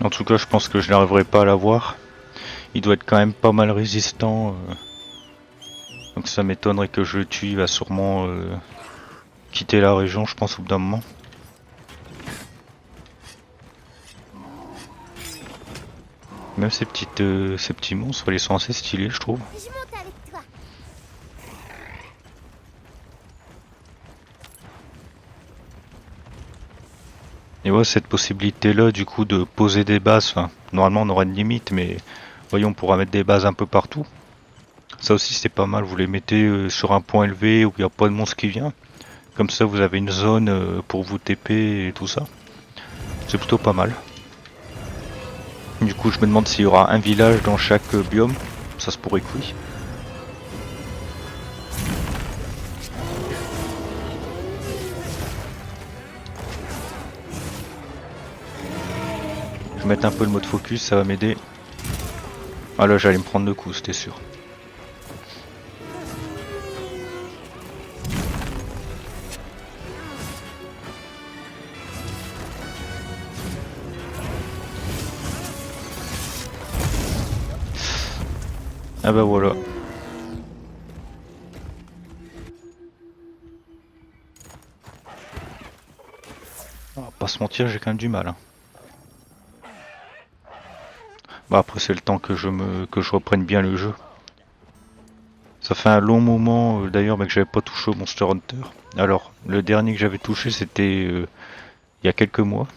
En tout cas, je pense que je n'arriverai pas à l'avoir. Il doit être quand même pas mal résistant. Donc ça m'étonnerait que je le tue. Il va sûrement quitter la région, je pense, au bout d'un moment. Même ces petits monstres, ils sont assez stylés, je trouve. Je monte avec toi. Et ouais, cette possibilité-là, du coup, de poser des bases, enfin, normalement on aura une limite, mais voyons, on pourra mettre des bases un peu partout. Ça aussi, c'est pas mal, vous les mettez sur un point élevé où il n'y a pas de monstre qui vient. Comme ça, vous avez une zone pour vous TP et tout ça. C'est plutôt pas mal. Du coup, je me demande s'il y aura un village dans chaque biome. Ça se pourrait que oui. Je vais mettre un peu le mode focus, ça va m'aider. Ah là, j'allais me prendre le coup, c'était sûr. Ah bah voilà. On va pas se mentir, j'ai quand même du mal. Hein. Bah après c'est le temps que je reprenne bien le jeu. Ça fait un long moment d'ailleurs que j'avais pas touché au Monster Hunter. Alors le dernier que j'avais touché c'était il y a quelques mois.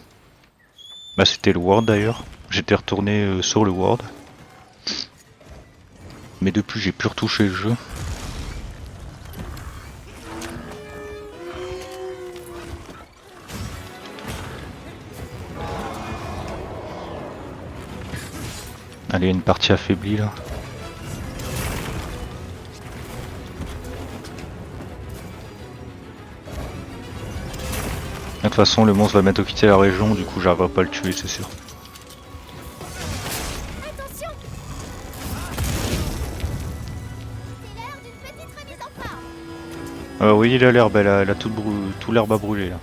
Bah c'était le World d'ailleurs. J'étais retourné sur le World. Mais depuis j'ai pu retoucher le jeu. Allez, une partie affaiblie là. De toute façon le monstre va bientôt quitter la région, du coup j'arriverai pas à le tuer, c'est sûr. Attention! C'est l'heure d'une petite remise en forme. Ah oui, il a l'herbe, elle a tout l'herbe à brûler là.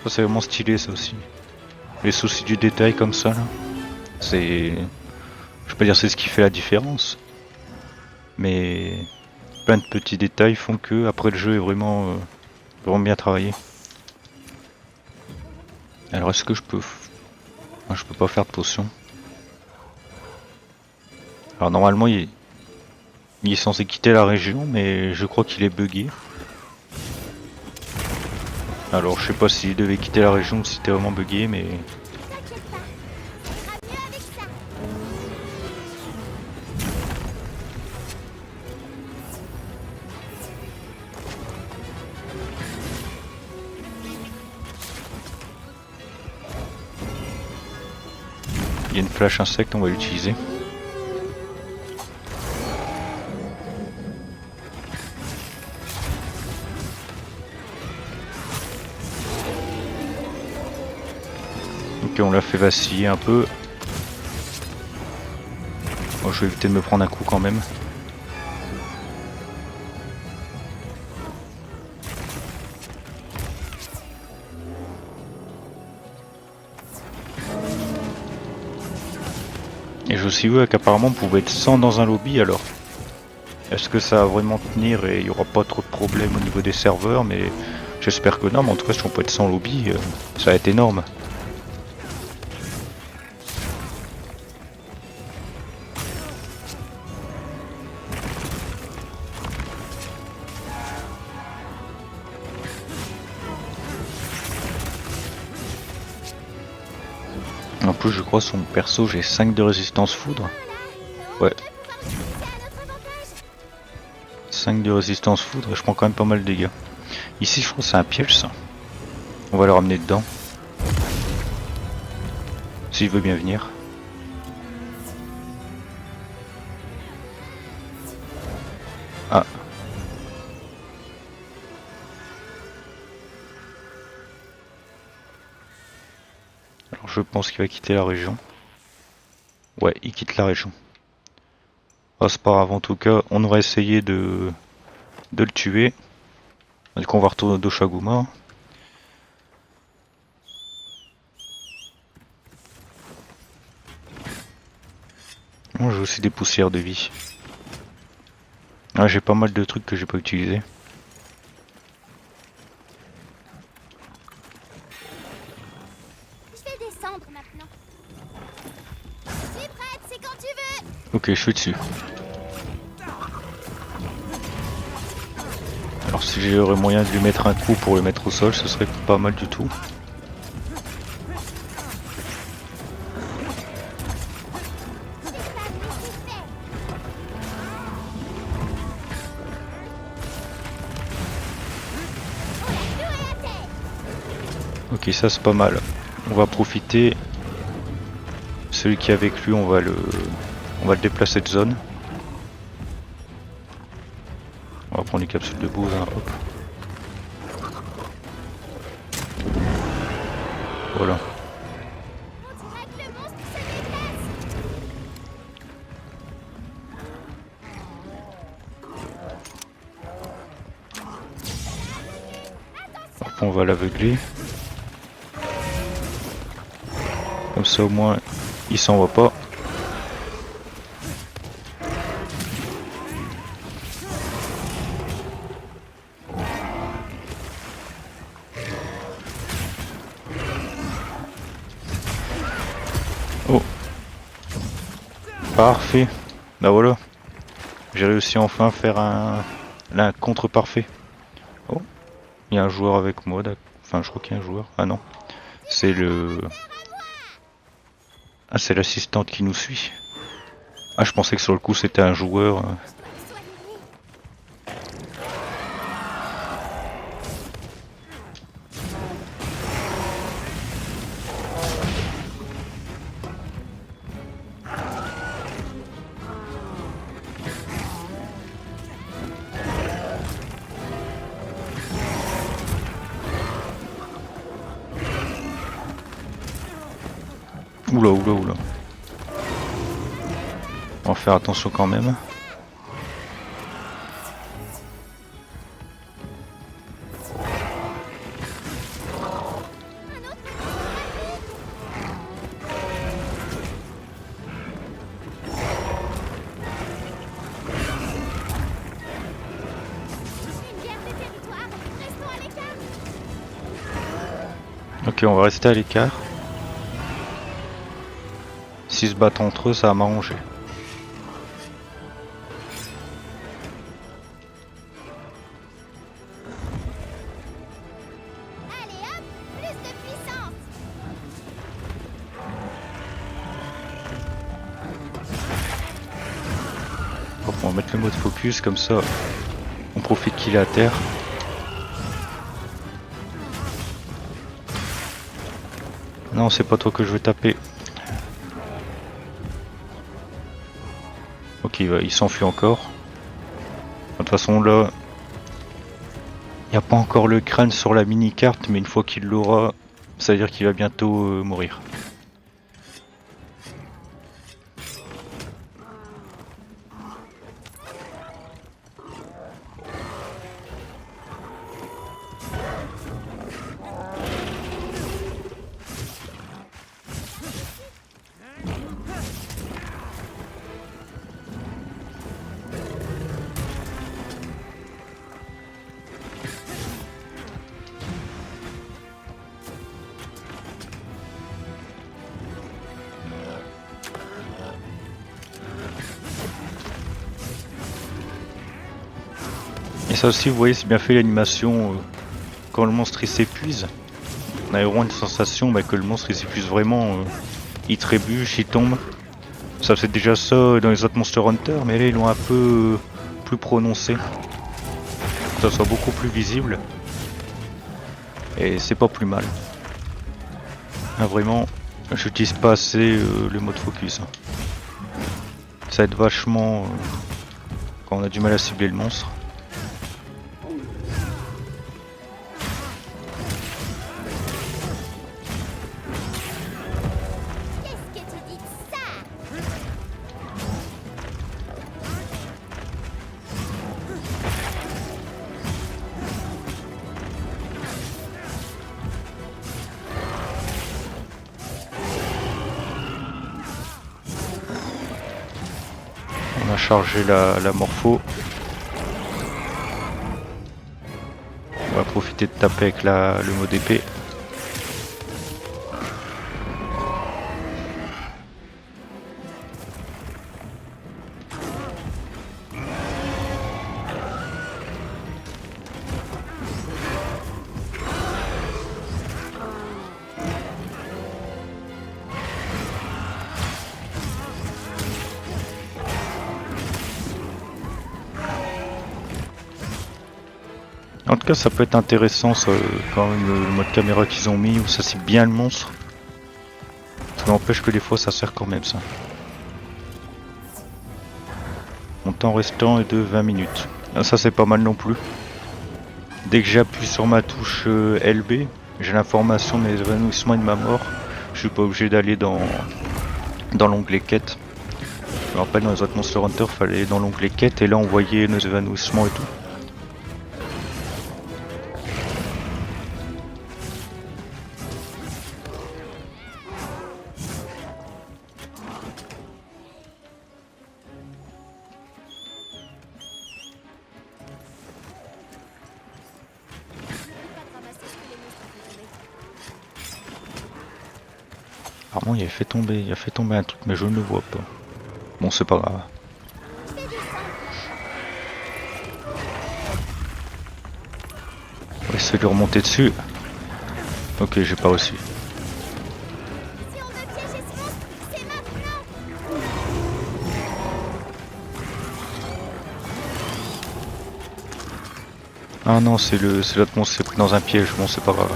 Ça c'est vraiment stylé ça aussi. Les soucis du détail comme ça là. C'est... Je peux pas dire c'est ce qui fait la différence. Mais plein de petits détails font que après le jeu est vraiment bien travaillé. Alors est-ce que je peux... Moi, je peux pas faire de potion. Alors normalement il est censé quitter la région mais je crois qu'il est bugué. Alors je sais pas s'il devait quitter la région ou si c'était vraiment bugué mais... T'inquiète pas, ça ira mieux avec ça. Il y a une flèche insecte, on va l'utiliser. Ok, on l'a fait vaciller un peu. Bon, je vais éviter de me prendre un coup quand même. Et je suis vu qu'apparemment on pouvait être 100 dans un lobby alors. Est-ce que ça va vraiment tenir et il n'y aura pas trop de problèmes au niveau des serveurs, mais j'espère que non, mais en tout cas si on peut être 100 lobby, ça va être énorme. plus je crois son perso j'ai 5 de résistance foudre. Ouais. 5 de résistance foudre et je prends quand même pas mal de dégâts. Ici je crois que c'est un piège ça. On va le ramener dedans. S'il veut bien venir. Ah. Alors je pense qu'il va quitter la région. Ouais, il quitte la région. Oh, c'est pas grave, en tout cas, on aurait essayé de le tuer. Du coup on va retourner au Doshaguma. J'ai aussi des poussières de vie. Ah, j'ai pas mal de trucs que j'ai pas utilisés. Je vais descendre maintenant. Je suis prête, c'est quand tu veux. Ok, je suis dessus. Alors si j'aurais moyen de lui mettre un coup pour le mettre au sol, ce serait pas mal du tout. Ok, ça c'est pas mal. On va profiter. Celui qui est avec lui, on va le déplacer de zone. On va prendre les capsules de bouse, hein, hop. Voilà. On dirait que le monstre se déplace. Hop, on va l'aveugler. Comme ça au moins il s'en va pas. Oh. Parfait. Bah voilà. J'ai réussi enfin à faire un contre parfait. Oh. Il y a un joueur avec moi. Enfin je crois qu'il y a un joueur. Ah non. C'est le... Ah, c'est l'assistante qui nous suit. Ah, je pensais que sur le coup c'était un joueur. Oula, oula, oula. On va faire attention quand même. Une guerre des territoires. Restons à l'écart. Ok, on va rester à l'écart. S'ils se battent entre eux, ça va m'arranger. Allez hop, plus de puissance. Hop, on va mettre le mode focus, comme ça on profite qu'il est à terre. Non, c'est pas toi que je veux taper. Ok, il s'enfuit encore. De toute façon là, il n'y a pas encore le crâne sur la mini-carte, mais une fois qu'il l'aura, ça veut dire qu'il va bientôt mourir. Et ça aussi, vous voyez, c'est bien fait l'animation. Quand le monstre il s'épuise, on a vraiment une sensation que le monstre il s'épuise vraiment. il trébuche, il tombe. Ça fait déjà ça dans les autres Monster Hunter, mais là ils l'ont un peu plus prononcé. Que ça soit beaucoup plus visible. Et c'est pas plus mal. Ah, vraiment, j'utilise pas assez le mode focus. Ça aide vachement quand on a du mal à cibler le monstre. Qu'est-ce que tu dis de ça? On a chargé la morpho. On va profiter de taper avec le mode épée. En tout cas, ça peut être intéressant ça, quand même le mode caméra qu'ils ont mis où ça cible bien le monstre. Ça n'empêche que des fois ça sert quand même ça. Mon temps restant est de 20 minutes. Ah, ça c'est pas mal non plus. Dès que j'appuie sur ma touche LB, j'ai l'information de mes évanouissements et de ma mort. Je suis pas obligé d'aller dans l'onglet quête. Je me rappelle dans les autres Monster Hunter, fallait aller dans l'onglet quête et là on voyait nos évanouissements et tout. Apparemment il a fait tomber un truc mais je ne le vois pas. Bon c'est pas grave. On va essayer de lui remonter dessus. Ok j'ai pas réussi. Si on veut piéger ce monstre, c'est maintenant! Ah non c'est l'autre monstre qui s'est pris dans un piège, bon c'est pas grave.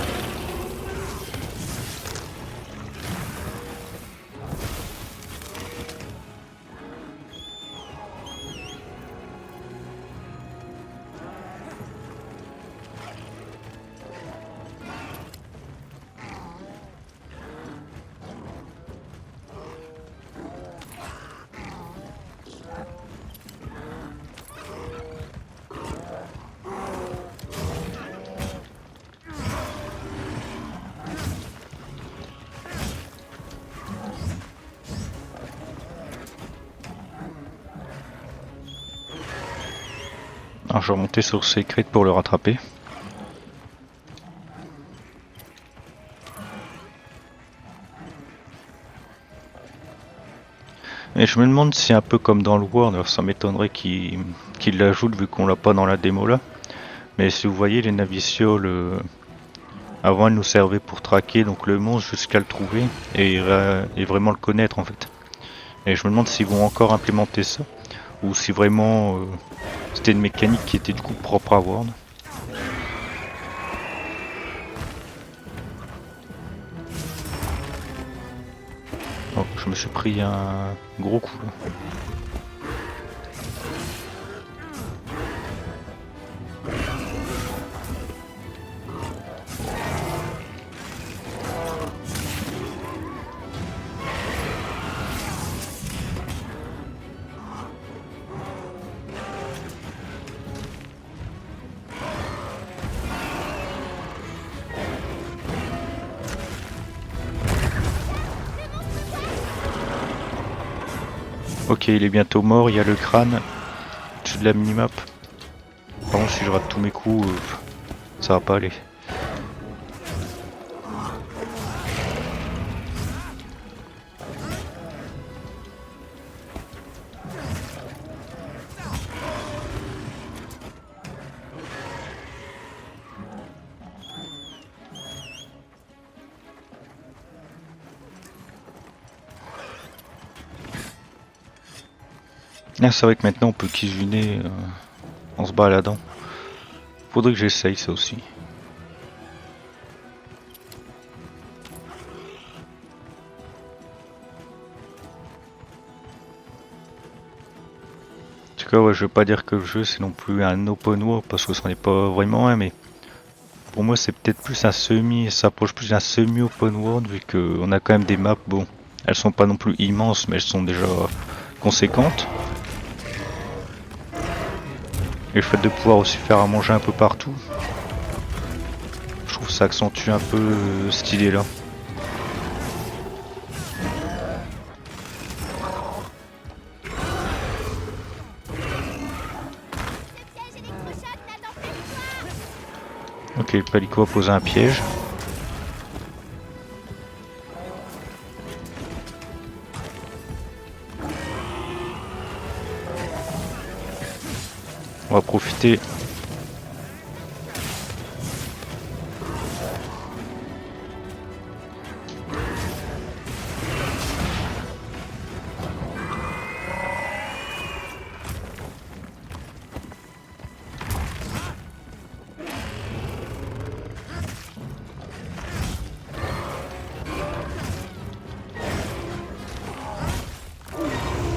Alors je vais remonter sur Secret pour le rattraper. Et je me demande si un peu comme dans le World, ça m'étonnerait qu'il l'ajoute vu qu'on l'a pas dans la démo là. Mais si vous voyez les navicioles, avant elles nous servaient pour traquer donc le monstre jusqu'à le trouver et vraiment le connaître en fait. Et je me demande s'ils vont encore implémenter ça ou si vraiment c'était une mécanique qui était du coup propre à World. Oh, je me suis pris un gros coup là. Ok, il est bientôt mort, il y a le crâne dessus de la minimap. Par contre, si je rate tous mes coups, ça va pas aller. Ah, c'est vrai que maintenant on peut cuisiner en se baladant. Faudrait que j'essaye ça aussi. En tout cas, ouais, je veux pas dire que le jeu c'est non plus un open world parce que ce n'est pas vraiment un, mais pour moi c'est peut-être plus un semi, ça s'approche plus d'un semi open world vu qu'on a quand même des maps, bon, elles sont pas non plus immenses mais elles sont déjà conséquentes. Et le fait de pouvoir aussi faire à manger un peu partout, je trouve que ça accentue un peu cette idée là. Ok, le Palico a posé un piège. On va profiter.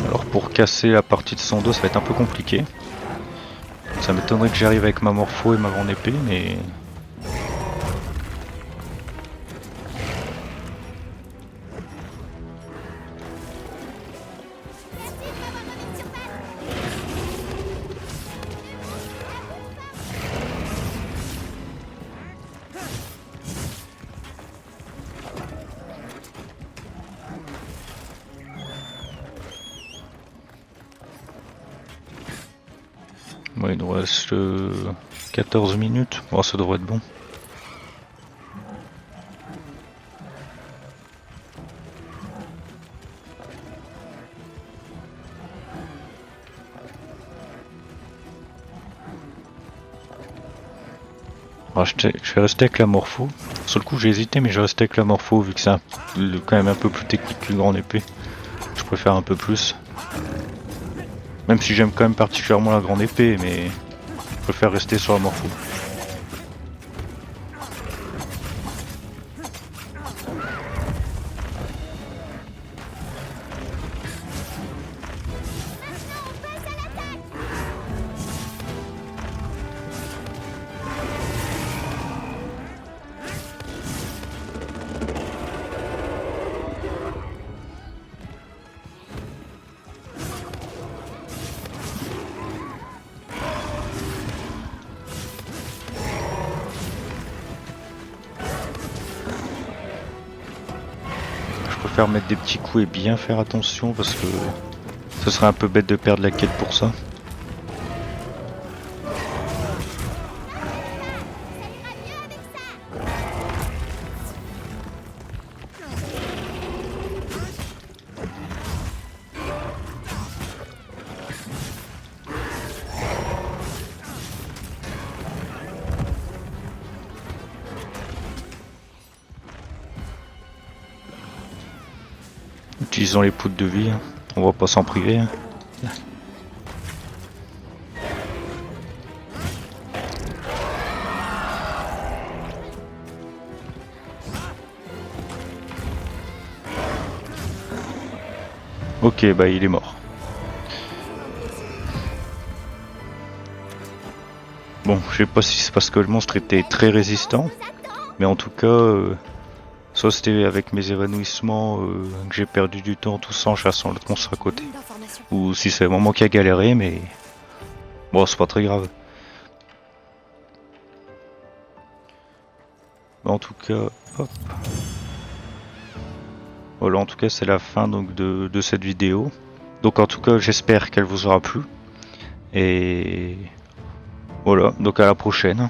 Alors pour casser la partie de son dos, ça va être un peu compliqué. Ça m'étonnerait que j'arrive avec ma morpho et ma grande épée, mais... Ouais, il nous reste 14 minutes. Bon, ça devrait être bon. Alors, je vais rester avec la morpho. Sur le coup, j'ai hésité, mais je vais rester avec la morpho vu que c'est quand même un peu plus technique qu'une grande épée. Je préfère un peu plus. Même si j'aime quand même particulièrement la grande épée, mais je préfère rester sur la morpho. Faire mettre des petits coups et bien faire attention parce que ce serait un peu bête de perdre la quête pour ça. Utilisons les poudres de vie, hein. On va pas s'en priver. Hein. Ok, bah il est mort. Bon, je sais pas si c'est parce que le monstre était très résistant, mais en tout cas... soit c'était avec mes évanouissements que j'ai perdu du temps tout ça en chassant l'autre monstre à côté. Ou si c'est vraiment qui a galéré, mais bon, c'est pas très grave. En tout cas, hop. Voilà, en tout cas c'est la fin donc de cette vidéo. Donc en tout cas j'espère qu'elle vous aura plu. Et voilà, donc à la prochaine.